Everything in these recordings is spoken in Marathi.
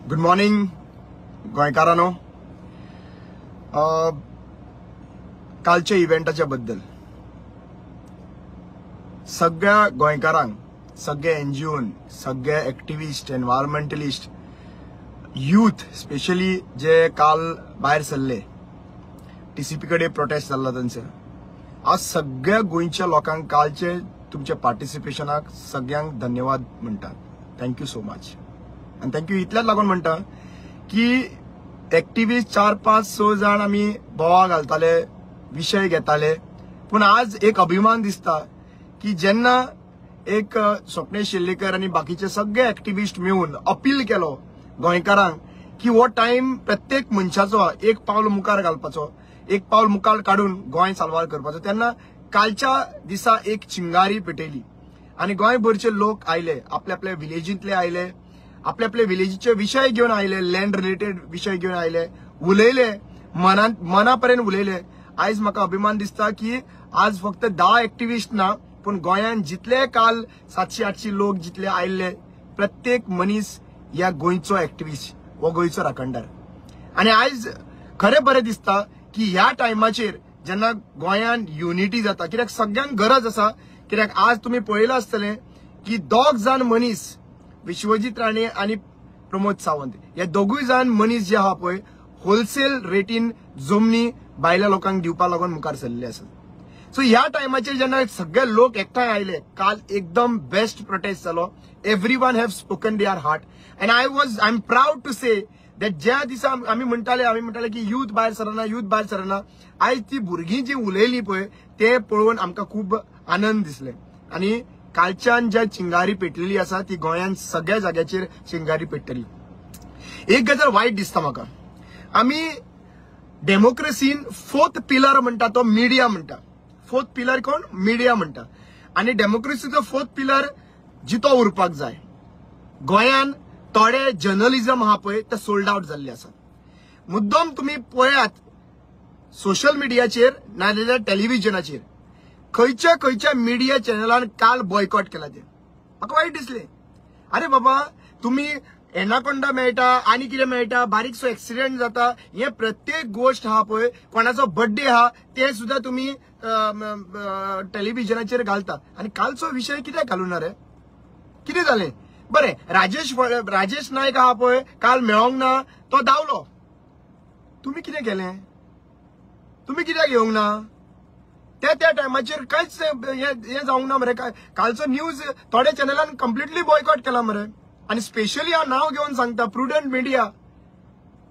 Good morning गोंयकारांनो. कालच्या इव्हेंटाच्या बद्दल सगळ्या गोंयकारांक, सगळ्या एनजीओन, सगळे एक्टिविस्ट, एन्व्हायरमेंटलिस्ट, यूथ स्पेशली जे काल भायर सरले, टीसीपी कडेन प्रोटेस्ट जाल्लो तांचे, आज सगळ्या गोंयच्या लोकांक कालचे तुमच्या पार्टिसिपेशनाक सगळ्यांक धन्यवाद म्हणटा. Thank you so much. आणि थँक्यू इतल्याच लागून म्हणटा की एक्टिविस्ट 4-5-6 जण आम्ही बोवाळ घालताले, विषय घेताले, पण आज एक अभिमान दिसता की जेन्ना एक स्वप्नेश शेल्लेकर आणि बाकीचे सगळे एक्टिविस्ट मिळून अपील केलो गोंयकारांक की हो टाइम प्रत्येक मनशाचो एक पावल मुखार घालपाचो, एक पावल मुखार काढून गोंय साल्वार करपाचो, तेन्ना कालच्या दिसा एक चिंगारी पेटयली आणि गोंयभरचे लोक आयले, आपल्या आपल्या विलेजींतले आयले, आपल्या आपल्या विलेजीचे विषय घेऊन आयले, लँड रिलेटेड विषय घेऊन आयले, उलयले, मनापर्यंत उलयले. आज म्हाका अभिमान दिसता की आज फक्त 10 एक्टिविस्ट ना, पण गोंयान जितले काल 700-800 लोक जितले आयले, प्रत्येक मनीस या गोंयचो एक्टिविस्ट व गोंयचो राखणदार. आणि आज खरें बरें दिसता की ह्या टायमाचेर जेन्ना गोंयान युनिटी जाता, कित्याक सगळ्यांक गरज आसा. कित्याक आज तुम्ही पळयलां आसतलें की 2 जाण मनीस, विश्वजीत राणे आणि प्रमोद सावंत, हे दोगूय जाण मनीस जे आहा पळय होलसेल रेटीन जमनी बायल्या लोकांक दिवपा लागून मुखार सरलेले आसात. सो ह्या टायमाचेर जेन्ना सगळे लोक एकठांय आयले, काल एकदम बेस्ट प्रोटेस्ट जालो. Everyone have spoken their heart and I am proud to say that ज्या दिसा आम्ही म्हणटाले की युथ भायर सरना, आज ती भुरगीं जी उलयली पळय ते पळोवन आमकां खूब आनंद दिसले. आणि कालच्यान ज्या चिंगारी पेटलेली आसा ती गोंयान सगळ्या जाग्याचेर चिंगारी पेटतली. एक गजाल वायट दिसता म्हाका, आम्ही डेमोक्रेसीन 4th पिलर म्हणटा तो मिडिया म्हणटा. 4th पिलर कोण? मिडिया म्हणटा. आणि डेमोक्रेसीचो 4th पिलर जितो उरपाक जाय. गोंयान थोडे जर्नलिझम आहा पळय ते सोल्ड आउट जाल्ले आसा. मुद्दम तुम्ही पळयात सोशल मिडियाचेर नाजाल्यार टेलिव्हिजनाचेर खंयच्या मिडिया चॅनलान काल बॉयकॉट केला. ते म्हाका वायट दिसले. अरे बाबा, तुम्ही एनाकोंडा मेळटा आणि कितें मेळटा, बारीकसो एक्सिडेंट जाता, हे प्रत्येक गोष्ट आहा पळय, कोणाचो बर्थडे आहा ते सुद्धा तुम्ही टेलिव्हिजनाचेर घालता. आणि कालचो विषय कित्याक घालूना रे? कितें जालें? बरें, राजेश नायक आहा पळय, काल मेळोंक ना, तो धांवलो. तुम्ही कितें केलें? तुम्ही कित्याक येवंक ना? त्या टायमाचेर कांयच हे जावंक ना मरे. कालचो न्यूज थोड्या चॅनलान कम्प्लिटली बॉयकॉट केला मरे. आणि स्पेशली हांव नाव घेवन सांगता, prudent media.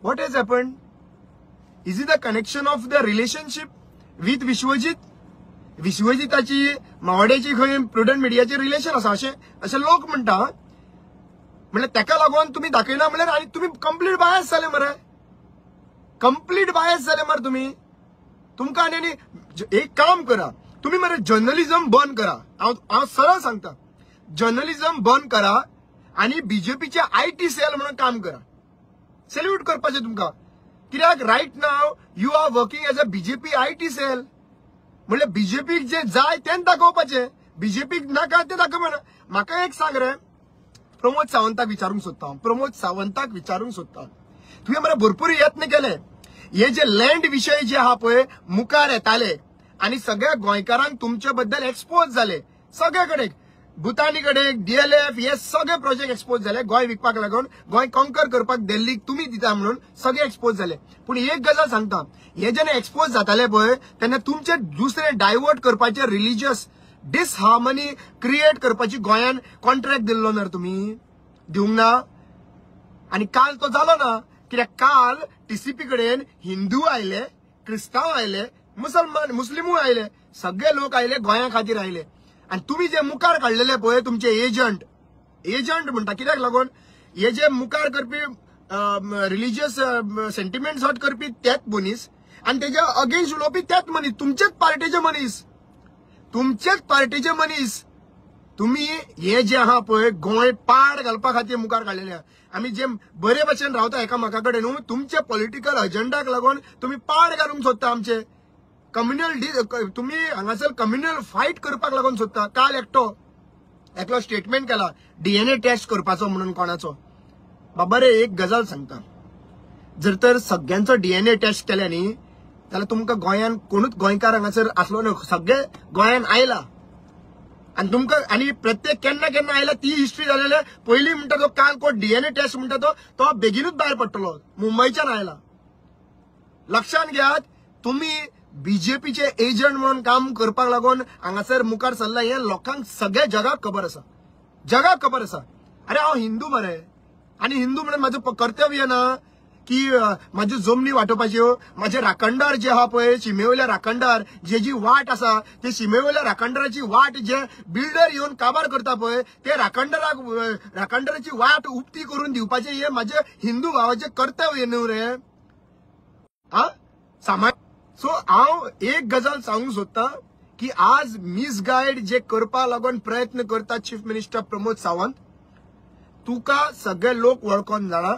What has happened? Is it the connection of the relationship with Vishwajit? विश्वजिताची मावड्याची खंय प्रुडंट मिडियाचे रिलेशन आसा अशें लोक म्हणटा. म्हणल्यार ताका लागून तुम्ही दाखयना म्हणल्यार, आणि तुम्ही कंप्लीट बायस जाले मरे. कंप्लीट बायस जाले मरे तुम्ही. तुमकां आनी एक काम करा, तुम्ही मरे जर्नलिझम बंद करा. हांव सरळ सांगता, जर्नलिझम बंद करा आणि बीजेपीचे IT सेल म्हणून काम करा. सॅल्यूट करपाचें तुमकां. कित्याक right now you are working as a BJP IT cell. म्हणल्यार बीजेपीक जे जाय तें दाखोवपाचें, बीजेपीक नाका तें दाखोवना. म्हाका एक सांग रे, प्रमोद सावंताक विचारूंक सोदता, तुवें मरे भरपूर यत्न केले. हे जे लँड विषय जे आहा पळय मुखार येताले आणि सगळ्या गोंयकारांक तुमचे बद्दल एक्सपोज झाले. सगळे कडेन भुतानी कडेन DLF हे सगळे प्रोजेक्ट एक्सपोज झाले. गोंय विकपाक लागून, गोंय कॉन्कर करपाक दिल्लीक तुम्ही दिता म्हणून सगळे एक्सपोज झाले. पण एक गजाल सांगता, हे जेन्ना एक्सपोज जाताले पळय तेन्ना तुमचे दुसरे डायवर्ट करपाचे, रिलिजियस डिसहार्मनी क्रिएट करपाची गोंयान कॉन्ट्रॅक्ट दिल्लो ना तुम्ही? दिवंक ना. आणि काल तो जालो ना. कित्याक काल टीसीपी कडेन हिंदू आयले, क्रिस्तांव आयले, मुस्लिमूय आयले, सगळे लोक आयले, गोंया खातीर आयले. आणि तुम्ही जे मुखार काढलेले पळय तुमचे एजंट म्हणटा, कित्याक लागून हे जे मुखार करपी रिलिजियस सेंटिमेंट्स हर्ट करपी तेच मनीस आणि तेच्या अगेन्स्ट उलोवपी तेच मनीस, तुमचेच पार्टीचे मनीस. तुम्ही हे जे आहा पळय गोंय पाड घालपा खातीर मुखार काडलेले आहा. आमी जे बरे भशेन रावता एकामेका कडेन न्हू, तुमचे पॉलिटिकल अजेंडाक लागून तुम्ही पाड घालूंक सोदता. आमचे कम्युनल तुम्ही हांगासर कम्युनल फायट करपाक लागून सोदता. काल एकटो एकलो स्टेटमेंट केला DNA टेस्ट करपाचो म्हणून कोणाचो. बाबा रे एक गजाल सांगता, जर तर सगळ्यांचो DNA टेस्ट केल्या न्ही जाल्यार तुमकां गोंयान कोणूच गोंयकार हांगासर आसलो न्हू, सगळे गोंयान आयला आणि तुमकां आणि प्रत्येक केन्ना केन्ना आयला ती हिस्ट्री जालेले पयलीं म्हणटा तो काल कोण DNA टेस्ट म्हणटा तो बेगीनूच भायर पडटलो, मुंबयच्यान आयला. लक्षात घेयात, तुम्ही बीजेपीचे एजंट म्हणून काम करपाक लागून हांगासर मुखार सरला हे लोकांक सगळ्या जगाक खबर आसा, जगाक खबर आसा. अरे हांव हिंदू मरे, आणि हिंदू म्हणून माझं कर्तव्य ना की माझ्यो जमनी वांटोवपाच्यो. माझे राखणदार जे आहा पळय, शिमेवयल्या राखणदार जे जी वाट आसा, ते शिमेवयल्या राखणदाराची वाट जे बिल्डर येवन काबार करता पळय, ते राखणदाराची वाट उक्ती करून दिवपाचे हे माझे हिंदू भावाचे कर्तव्य न्हू रे. हा सामाज. सो हांव एक गजाल सांगूंक सोदतां की आज मिसगायड जे करपा लागून प्रयत्न करता चीफ मिनिस्टर प्रमोद सावंत, तुका सगळे लोक वळखोन जाणा.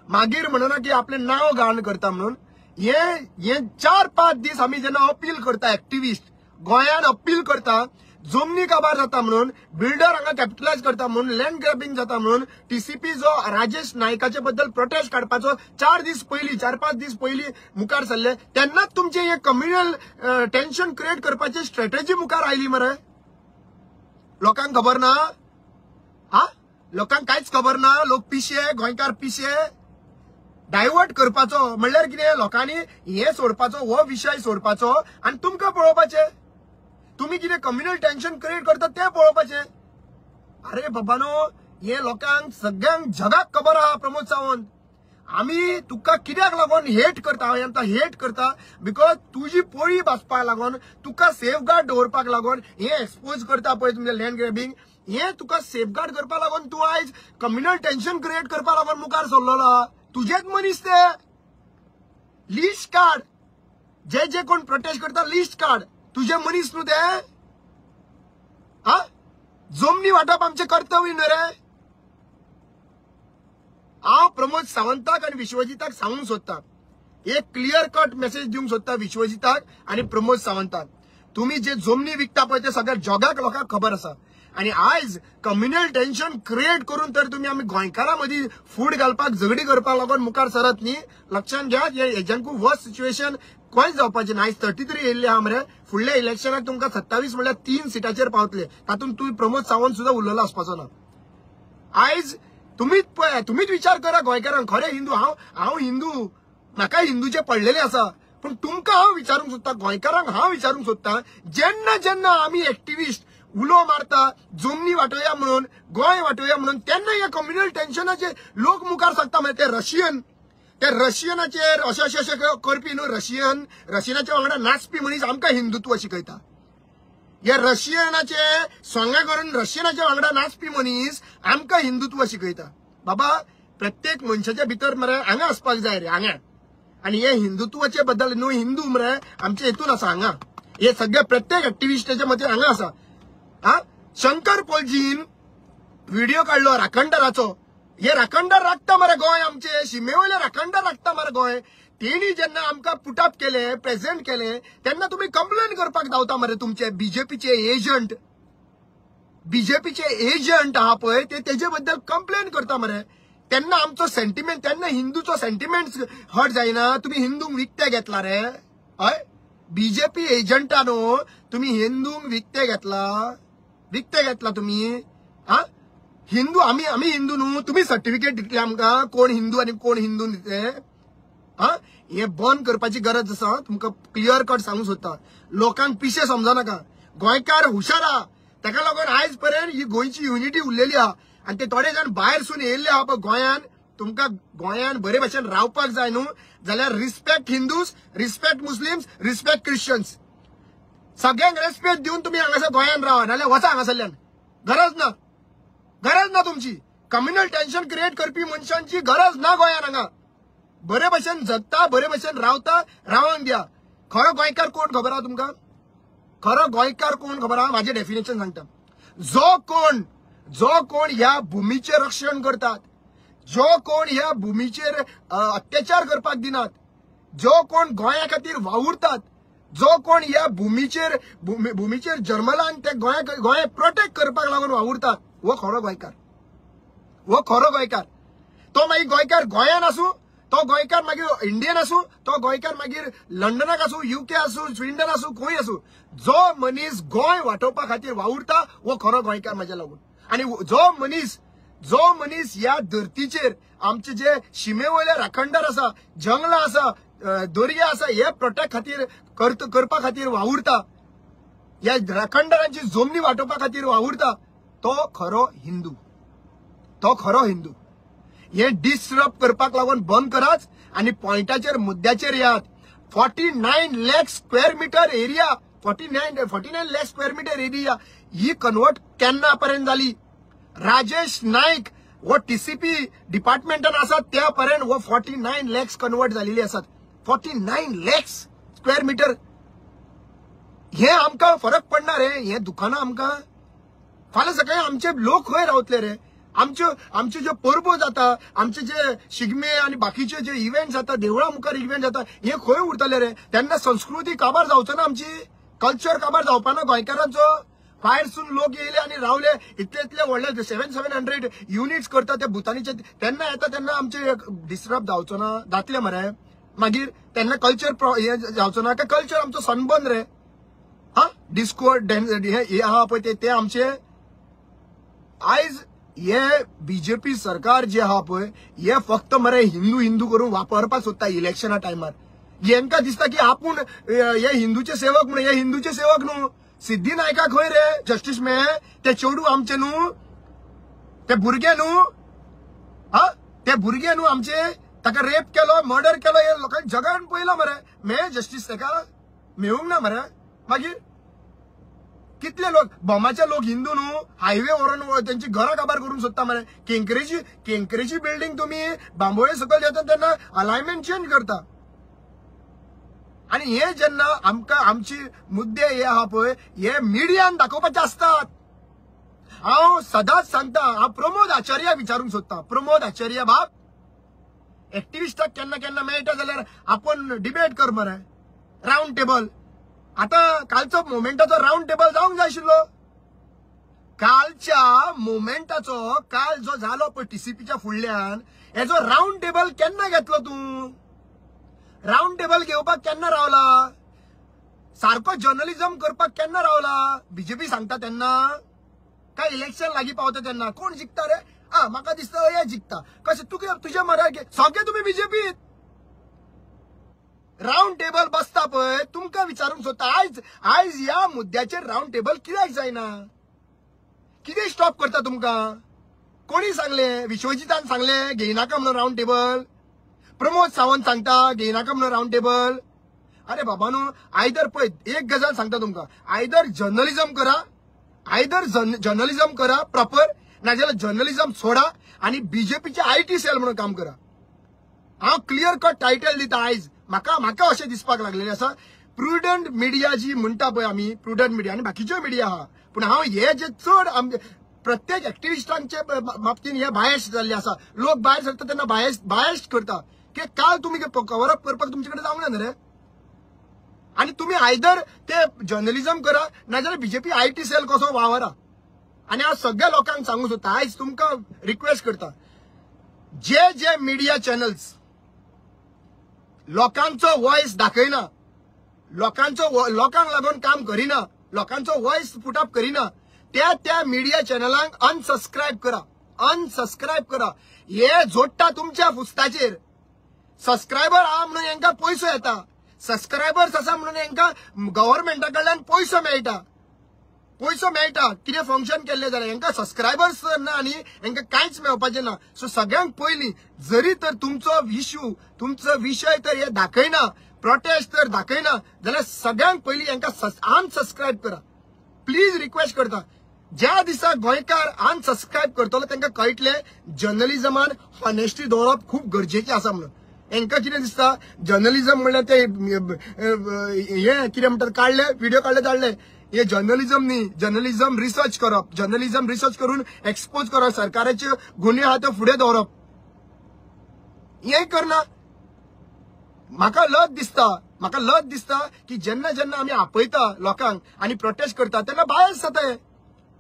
मागीर म्हणना की आपले नाव घाण करता म्हणून. हे 4-5 दीस आम्ही जेन्ना अपील करता, एक्टिविस्ट गोंयान अपील करता, जमनी काबार जाता म्हणून, बिल्डर हांगा कॅपिटलायज करता म्हणून, लँड ग्रॅबिंग जाता म्हणून, TCP जो राजेश नायकाचे बद्दल प्रोटेस्ट काडपाचो 4 दीस पयलीं 4-5 दीस पयलीं मुखार सरले, तेन्नाच तुमचे हे कम्युनल टेन्शन क्रिएट करपाची स्ट्रॅटेजी मुखार आयली मरे. लोकांक खबर ना, हा लोकांक कांयच खबर ना. लोक पिशे, गोंयकार पिशे. डायवर्ट करपाचो म्हणल्यार कितें, लोकांनी हे सोडपाचो, हो विषय सोडपाचो आणि तुमकां पळोवपाचे. तुम्ही कितें कम्युनल टेन्शन क्रिएट करता ते पळोवपाचे. अरे बाबानो, हे लोकांक सगळ्यांक जगाक खबर आहा प्रमोद सावंत. आम्ही तुका कित्याक लागून हेट करता, हांव आमकां हेट करता बिकॉज तुजी पोळी भाजपाक लागून, तुका सेफगार्ड दवरपाक लागून हे एक्सपोज करता पळय तुमचे लँड ग्रॅबिंग, हे तुका सेफगार्ड करपाक लागून तूं आयज कम्युनल टेन्शन क्रिएट करपाक लागून मुखार सरलेलो आहा. तुझेच मनीस ते. लिस्ट काढ, जे कोण प्रोटेस्ट करता लिस्ट काढ. तुझे मनीस न्हू ते. हा जमनी वाटप आमचे कर्तव्य न्हू रे. हांव प्रमोद सावंताक आणि विश्वजिताक सांगूंक सोदतां, एक क्लियर कट मेसेज दिवंक सोदतां विश्वजिताक आणि प्रमोद सावंताक. तुम्ही जे जमनी विकता पळय ते सगळ्या जगाक लोकांक खबर आसा. आणि आज कम्युनल टेन्शन क्रिएट करून तर तुम्ही आम्ही गोंयकारां मदीं फूट घालपाक झगडी करपाक लागून मुखार सरत न्ही. लक्षात घ्या, हेज्याकून वर्स्ट सिच्युएशन कोणच जावपाचें ना. आयज 33 येयल्ले आहा मरे. फुडल्या इलेक्शनाक तुमकां 27 म्हणल्यार 3 सिटाचेर पावतले. तातूंत तुम्ही प्रमोद सावंत सुद्धा उरलेलो आसपाचो ना. आयज तुम्हीच विचार करा गोंयकारांक, खरे हिंदू हांव हिंदू, म्हाका हिंदूचे पडलेले आसा. पण तुमकां हांव विचारूंक सोदता, गोंयकारांक हांव विचारूंक सोदता, जेन्ना जेन्ना आमी एक्टिविस्ट उलो मारता जमनी वाटोया म्हणून, गोंय वाटोया म्हणून, तेन्ना या कम्युनल टेन्शनाचे लोक मुखार सरता. म्हणजे ते रशियनाचेर अशें करपी न्हू. रशियनाच्या वांगडा नाचपी मनीस आमकां हिंदुत्व शिकयता. या रशियनाचे सोंगा करून रशियनाच्या वांगडा नाचपी मनीस आमकां हिंदुत्व शिकयता. बाबा प्रत्येक मनशाच्या भितर मरे हांगा आसपाक जाय रे, हांगा. आणि हे हिंदुत्वाचे बद्दल न्हू, हिंदू मरे आमचे हेतून आसा हांगा. हे सगळे प्रत्येक एक्टिविस्टाच्या मते हांगा आसा. हा शंकर पोलजीन व्हिडिओ काढलो राखणदाराचो. हे राखणदार राखता मरे गोंय, आमचे शिमेवयले राखणदार राखता मरे गोंय. तेणी जेन्ना आमकां पुटअप केले, प्रेझेंट केले, तेन्ना तुम्ही कंप्लेन करपाक धांवता मरे. तुमचे बीजेपीचे एजंट आहा पळय ते तेजे बद्दल कंप्लेन करता मरे. तेन्ना आमचो सेंटिमेंट, तेन्ना हिंदूचो सेंटिमेंट हर्ट जायना. तुम्ही हिंदूंक विकते घेतला रे. हय बीजेपी एजंटानो तुम्ही हिंदूंक विकते घेतला तुम्ही. हा हिंदू आम्ही हिंदू न्हू. तुम्ही सर्टिफिकेट दितले आमकां कोण हिंदू आणि कोण हिंदू दिते. हा हे बंद करपाची गरज आसा. तुमकां क्लियर कट सांगूंक सोदता. लोकांक पिशे समजा नाका. गोंयकार हुशार आहा, ताका लागून आयज पर्यंत ही गोंयची युनिटी उरलेली आहा. आणि ते थोडे जाण भायरसून येयल्ले आहा पळय गोंयान. तुमकां गोंयान बरे भशेन रावपाक जाय न्हू जाल्यार respect Hindus, respect Muslims, respect Christians. सगळ्यांक रेस्पेक्ट दिवन तुम्ही हांगासर गोंयान रावा, नाल्यार वचा हांगासरल्यान. गरज ना तुमची. कम्युनल टेन्शन क्रिएट करपी मनशांची गरज ना गोंयान. हांगा बरे भशेन जगता, बरे भशेन रावता, रावंक द्या. खरो गोंयकार कोण खबर आहा तुमकां? खरो गोंयकार कोण खबर आहा? माझे डेफिनेशन सांगता. जो कोण ह्या भुमीचे रक्षण करतात, जो कोण ह्या भुमीचेर अत्याचार करपाक दिनात, जो कोण गोंया खातीर वावुरतात, जो कोण ह्या भूमीचेर जन्मलान ते गोंय प्रोटेक्ट करपाक लागून वावुरता वो खरो गोंयकार, वो खरो गोंयकार. तो मागीर गोंयकार गोंयान आसूं, तो गोंयकार मागीर इंडियन आसूं, तो गोंयकार मागीर लंडनाक आसूं, UK आसूं, स्विडन आसूं, खंय आसूं, जो मनीस गोंय वाटोवपा खातीर वावुरता वो खरो गोंयकार म्हाज्या लागून. आनी जो मनीस ह्या धर्तीचेर आमचे जे शिमे वयले राखणदार आसा, जंगलां आसा, दर्या आसा, हे प्रोटेक्ट खातीर करपा खातीर वावुरता, ह्या राखणदारांची जमनी वाटोवपा खातीर वावुरता, तो खरो हिंदू, तो खरो हिंदू. हे डिस्टर्ब करपाक लागून बंद कराच आणि पॉइंटाचेर मुद्द्याचेर यात. 49 lakh square metre area, 49 lakh square metre area ही कन्वर्ट केन्ना पर्यंत जाली. राजेश नाईक वो TCP डिपार्टमेंटान आसात त्या पर्यंत वो 49 लाख कन्वर्ट झालेली आसात. 49 लाख स्क्वेअर मीटर. हे आमकां फरक पडना रे, हे दुकानां आमकां फाल्यां सकाळी आमचे लोक खंय रावतले रे. आमचे जे परबो जाता, आमचे जे शिगमे आणि बाकीचे जे इव्हेंट जाता, देवळा मुखार इव्हेंट जाता, हे खंय उरतले रे. त्यांना संस्कृती काबार जावचो ना, आमची कल्चर काबार जावपा ना गोंयकारांचो. भायरसून लोक येयले आणि रावले, इतले व्हडले 700 युनिट्स करता ते भुतानीचे, तेन्ना येता तेन्ना आमचे डिस्टर्ब जावचो ना, जातले मरे. मागीर तेन्ना कल्चर हे जावचो ना, काय कल्चर आमचो सनबर्न रे. हा डिस्को हे आहा पळय ते आमचे. आयज हे BJP सरकार जे आहा पळय हे फक्त मरे हिंदू करून वापरपाक सोदता इलेक्शना टायमार. हेंका दिसता की आपूण हे हिंदूचे सेवक म्हणून. हे हिंदूचे सेवक न्हू. सिद्धी नायका खंय रे जस्टिस मेळे, ते चेडू आमचे न्हू, ते भुरगे न्हू. हा ते भुरगे न्हू आमचे, ताका रेप केलो, मर्डर केलो, हे लोकांनी जगान पळयलो मरे. मेळे जस्टिस ताका मेळूंक ना मरे. मागीर कितले लोक बोमाचे लोक हिंदू न्हू, हायवे व्हरून त्यांची घरां काबार करून सोदता मरे. केंकरेची बिल्डिंग तुम्ही बांबोळे सकयल येता तेन्ना अलायनमेंट चेंज करता. आणि हे जेन्ना आमकां आमची मुद्दे हे आहा पळय हे मिडियान दाखोवपाचे असतात. हांव सदांच सांगता, हांव प्रमोद आचार्य विचारूंक सोदता. प्रमोद आचार्य बाब, एक्टिविस्टाक केन्ना मेळटा जाल्यार आपण डिबेट कर मरे, राउंड टेबल. आता कालचो मोमेंटाचो राउंड टेबल जावंक जाय आशिल्लो. कालच्या मोमेंटाचो काल जो झालो पळय TCPच्या फुडल्यान, हेजो राउंड टेबल केन्ना घेतलो तूं? राउंड टेबल घेवपाक केन्ना रावला? सारको जर्नलिझम करपाक केन्ना रावला? BJP सांगता तेन्ना काय इलेक्शन लागीं पावता तेन्ना कोण जिखता रे? म्हाका दिसता हे जिखता. कशें तुजे मरे सगळे तुम्ही BJP. राउंड टेबल बसता पळय, तुमकां विचारूंक सोदता आयज ह्या मुद्द्याचेर राउंड टेबल कित्याक जायना? कितें स्टॉप करता तुमकां? कोणी सांगले? विश्वजितान सांगले घेयनाका म्हणून राउंड टेबल. प्रमोद सावंत सांगता घेयनाका म्हणून राउंड टेबल. अरे बाबा न्हू, आयदर पळय एक गजाल सांगता तुमकां, आयदर जर्नलिझम करा प्रॉपर, नाजाल्यार जर्नलिझम सोडा आणि BJPचे IT सेल म्हणून काम करा. हांव क्लियर कट टायटल दिता आयज. म्हाका अशें दिसपाक लागलेलें आसा. प्रुडंट मिडिया जी म्हणटा पळय आमी, प्रुडंट मिडिया आनी बाकीच्यो मिडिया आहा, पूण हांव हे जे चड प्रत्येक एक्टिविस्टांचे बाबतीन हे बायस जाल्ले आसा. लोक भायर सरता तेन्ना बायस करता की काल तुमी कव्हर अप करपाक तुमचे कडेन जावंक ना रे. आणि तुम्ही आयदर ते जर्नलिझम करा नाजाल्यार BJP IT सेल कसो वावरा. आणि हांव सगळ्या लोकांक सांगूंक सोदता, आयज तुमकां रिक्वेस्ट करता, जे मिडिया चॅनल्स लोकांचो वॉइस दाखयना, लोकांक लागून काम करिना, लोकांचो वॉइस पुट अप करिना, त्या मिडिया चॅनलांक अनसबस्क्राईब करा. हे जोडटा तुमच्या फुस्ताचेर. सबस्क्रायबर आहा म्हणून हेंका पैसो येता. सबस्क्रायबर्स आसा म्हणून हेंका गव्हर्नमेंटा कडल्यान पैसो मेळटा. कितें फंक्शन केल्ले जाल्यार हेंका सबस्क्रायबर्स ना आनी हेंका कांयच मेळपाचें ना. सो सगळ्यांक पयलीं जरी तर तुमचो विषय तर हे दाखयना, प्रोटेस्ट तर दाखयना, जाल्यार सगळ्यांक पयलीं हेंका अनसबस्क्रायब करा. प्लीज रिक्वेस्ट करता. ज्या दिसा गोंयकार अनसबस्क्रायब करतलो तांकां कळटलें जर्नलिझमान हॉनेस्टी दवरप खूब गरजेचें आसा म्हणून. हेंका कितें दिसता जर्नलिझम म्हणल्यार ते हे कितें म्हणटात काडले व्हिडिओ काडले धाडले, हे जर्नलिझम न्ही. जर्नलिझम रिसर्च करप, जर्नलिझम रिसर्च करून एक्सपोज करप, सरकाराचे गुन्हे आहा ते फुडें दवरप, हें करना. म्हाका लज दिसता, म्हाका लज दिसता की जेन्ना जेन्ना आमी आपयता लोकांक आनी प्रोटेस्ट करता तेन्ना बायस जाताय.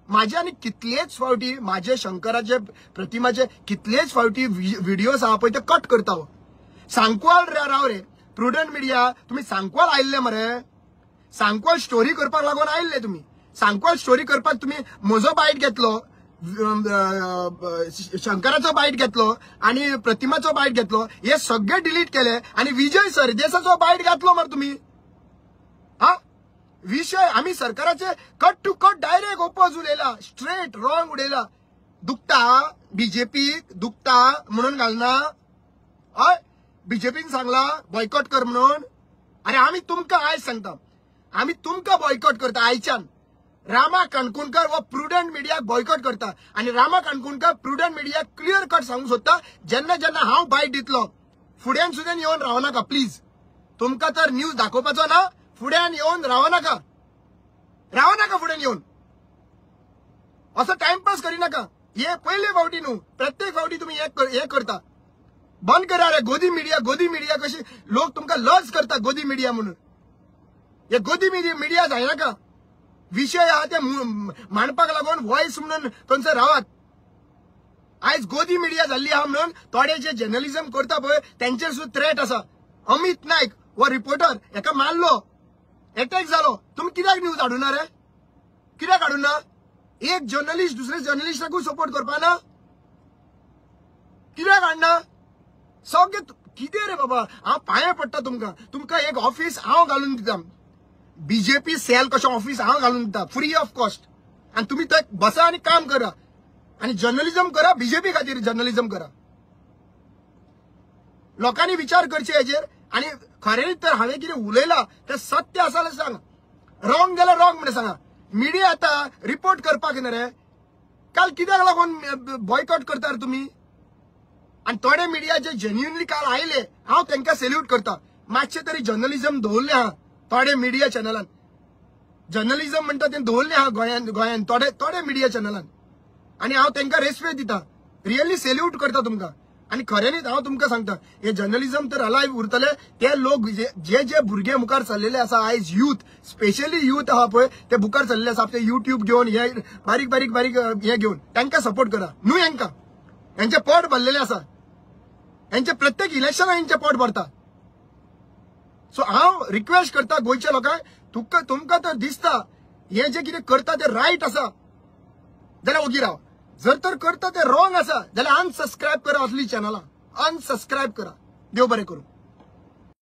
माझे आनी कितलेच फावटी माझे शंकराचे प्रतिमाचे कितलेच फावटी व्हिडिओज आहा पळय ते कट करता. सांकवाल राव रे प्रुडंट मिडिया, तुम्ही सांकवाल आयिल्ले मरे. सांकवाल स्टोरी करपाक लागून आयिल्ले तुम्ही. सांकवाल स्टोरी करपाक तुम्ही म्हजो बायट घेतलो, शंकराचो बायट घेतलो आणि प्रतिमाचो बायट घेतलो, हे सगळे डिलीट केले आणि विजय सरदेसाचो बायट घातलो मरे तुम्ही. हा विषय आम्ही सरकाराचे cut to cut direct oppose उलयला, स्ट्रेट रॉंग उडयला. दुखता बीजेपी दुखता म्हणून घालना. हय बीजेपीन सांगला बॉयकॉट कर म्हणून. अरे आम्ही तुमका आयज सांगता, आम्ही तुमका बॉयकॉट करता आयच्यान. रामा काणकोणकर व प्रुडंट मिडिया बॉयकॉट करता आणि Rama Kankonkar Prudent media clear cut सांगू सोदता जेन्ना जेन्ना हांव बायट दितलो फुड्यान सुद्दां येवन रावनाका प्लीज. तुमका तर न्यूज दाखोवपाचो ना, फुड्यान येवन रावनाका फुड्यान येवन असं टाइमपास करिनाका. हे पहिले फावटी न्हू, प्रत्येक फावटी तुम्ही हे करता. बंद करा रे गोदी मिडिया कशी लोक तुमका लज करता गोदी मिडिया म्हणून. हे गोदी मिडिया जायनाका. विषय आहा ते मांडपाक लागून व्हॉइस म्हणून थंयसर रावात. आयज गोदी मिडिया जाल्ली आहा म्हणून थोडे जे जर्नलिझम करता पळय त्यांचेर सुद्धा थ्रेट आसा. अमित नायक व रिपोर्टर एका मारलो, अटॅक जालो, तुम्ही कित्याक न्यूज हाडूना रे? कित्याक हाडूना? एक जर्नलिस्ट दुसरे जर्नलिस्टाकूय सपोर्ट करपा ना, कित्याक हाडना? सगळे कितें रे बाबा. हांव पांयां पडटा तुमका एक ऑफिस हांव घालून दिता. बीजेपी सेल कशें ऑफिस हांव घालून दिता फ्री ऑफ कॉस्ट आणि तुम्ही थंय बसा आणि काम करा आणि जर्नलिझम करा. बीजेपी खातीर जर्नलिझम करा. लोकांनी विचार करचे हेजेर. आणि खरें तर हांवें कितें उलयलां तें सत्य आसा जाल्यार सांगा, रॉंग जाल्यार रॉंग म्हणून सांगा. मिडिया आता रिपोर्ट करपाक न्ही रे. काल कित्याक लागून बॉयकॉट करता तुम्ही? आणि थोडे मिडिया जे जेन्युअनली काल आयले हांव तांकां सॅल्यूट करता. मातशें तरी जर्नलिझम दवरलें आहा थोडे मिडिया चॅनलान. जर्नलिझम म्हणटा तें दवरलें आहा गोंयान थोडे मिडिया चॅनलान आणि हांव तांकां रेस्पेक्ट दिता. रियली सॅल्यूट करता तुमकां. आणि खऱ्यांनीच हांव तुमकां सांगता हे जर्नलिझम तर अलायव्ह उरतले. ते लोक जे भुरगे मुखार चल्लेले आसा आयज यूथ स्पेशली यूथ आहा पळय ते मुखार चल्लेले आसा ते युट्यूब घेवन हे बारीक हे घेवन तांकां सपोर्ट करा न्हू. हेंचे पोट भरलेले आसा. हेंचे प्रत्येक इलेक्शनाक हेंचे पोट भरता. सो हांव रिक्वेस्ट करता गोंयच्या लोकांक तुमकां तर दिसता हे जे कितें करता ते रायट आसा जाल्यार ओगी राव. जर तर करता ते रॉंग आसा जाल्यार अनसबस्क्रायब करा. असली चॅनलां अनसबस्क्रायब करा. देव बरें करूं.